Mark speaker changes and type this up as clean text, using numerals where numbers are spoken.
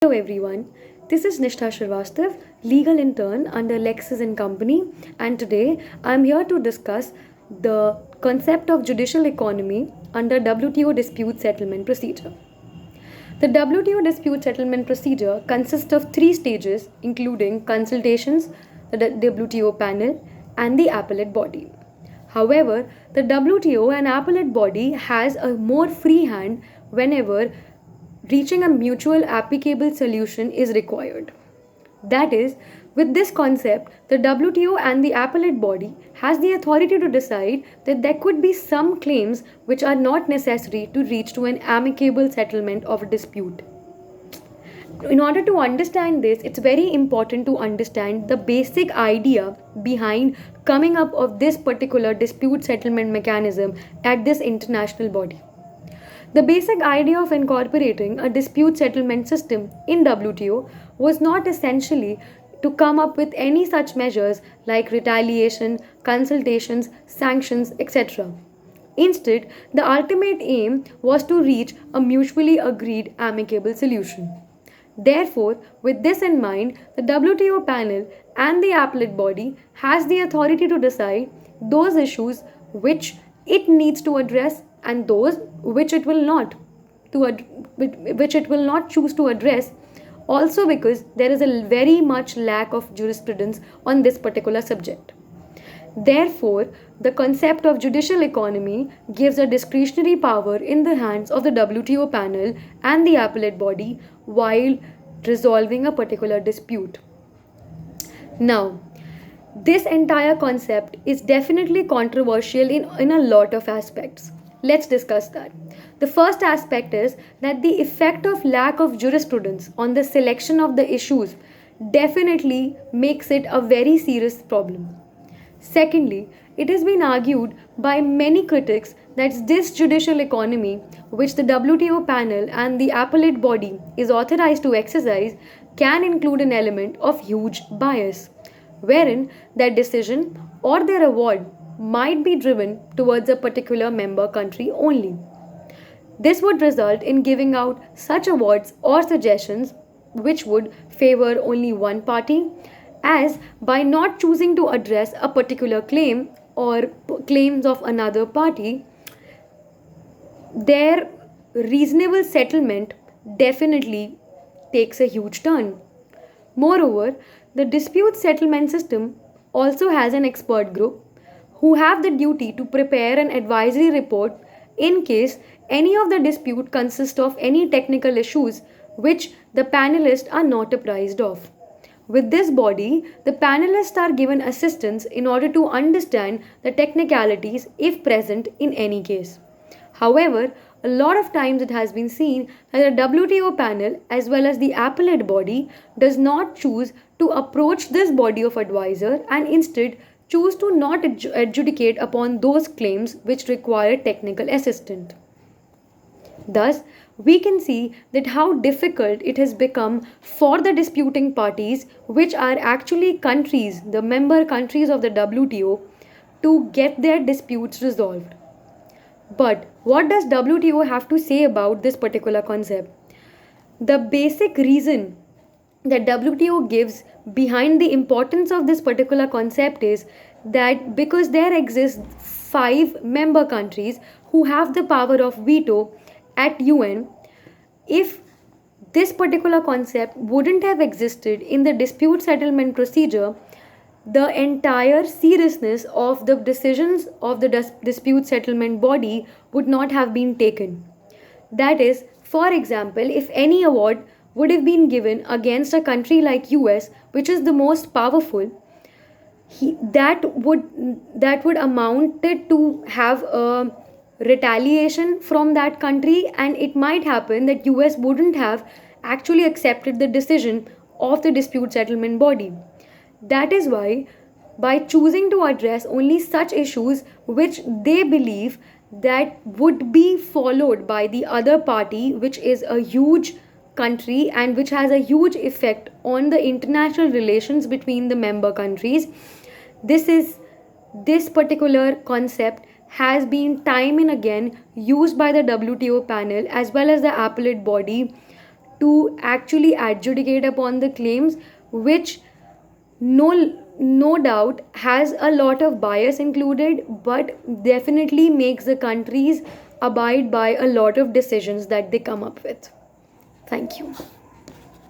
Speaker 1: Hello everyone, this is Nishtha Shrivastava, legal intern under Lexis and Company, and today I'm here to discuss the concept of judicial economy under WTO dispute settlement procedure. The WTO dispute settlement procedure consists of three stages, including consultations, the WTO panel, and the appellate body. However, the WTO and appellate body has a more free hand whenever reaching a mutual applicable solution is required. That is, with this concept, the WTO and the appellate body has the authority to decide that there could be some claims which are not necessary to reach to an amicable settlement of a dispute. In order to understand this, it's very important to understand the basic idea behind coming up of this particular dispute settlement mechanism at this international body. The basic idea of incorporating a dispute settlement system in WTO was not essentially to come up with any such measures like retaliation, consultations, sanctions, etc. Instead, the ultimate aim was to reach a mutually agreed amicable solution. Therefore, with this in mind, the WTO panel and the appellate body has the authority to decide those issues which it needs to address and those which it will not which it will not choose to address, also because there is a very much lack of jurisprudence on this particular subject. Therefore, the concept of judicial economy gives a discretionary power in the hands of the WTO panel and the appellate body while resolving a particular dispute. Now, this entire concept is definitely controversial in a lot of aspects. Let's discuss that. The first aspect is that the effect of lack of jurisprudence on the selection of the issues definitely makes it a very serious problem. Secondly, it has been argued by many critics that this judicial economy, which the WTO panel and the appellate body is authorized to exercise, can include an element of huge bias, wherein their decision or their award might be driven towards a particular member country only. This would result in giving out such awards or suggestions which would favor only one party, as by not choosing to address a particular claim or claims of another party, their reasonable settlement definitely takes a huge turn. Moreover, the dispute settlement system also has an expert group who have the duty to prepare an advisory report in case any of the dispute consists of any technical issues which the panelists are not apprised of. With this body, the panelists are given assistance in order to understand the technicalities if present in any case. However, a lot of times it has been seen that the WTO panel as well as the appellate body does not choose to approach this body of advisor and instead choose to not adjudicate upon those claims which require technical assistance. Thus, we can see that how difficult it has become for the disputing parties, which are actually countries, the member countries of the WTO, to get their disputes resolved. But what does WTO have to say about this particular concept? The basic reason that WTO gives behind the importance of this particular concept is that because there exist five member countries who have the power of veto at UN, if this particular concept wouldn't have existed in the dispute settlement procedure, the entire seriousness of the decisions of the dispute settlement body would not have been taken. That is, for example, if any award would have been given against a country like US, which is the most powerful, that would amounted to have a retaliation from that country, and it might happen that US wouldn't have actually accepted the decision of the dispute settlement body. That is why, by choosing to address only such issues which they believe that would be followed by the other party, which is a huge country and which has a huge effect on the international relations between the member countries, this particular concept has been time and again used by the WTO panel as well as the appellate body to actually adjudicate upon the claims, which no no doubt has a lot of bias included, but definitely makes the countries abide by a lot of decisions that they come up with. Thank you.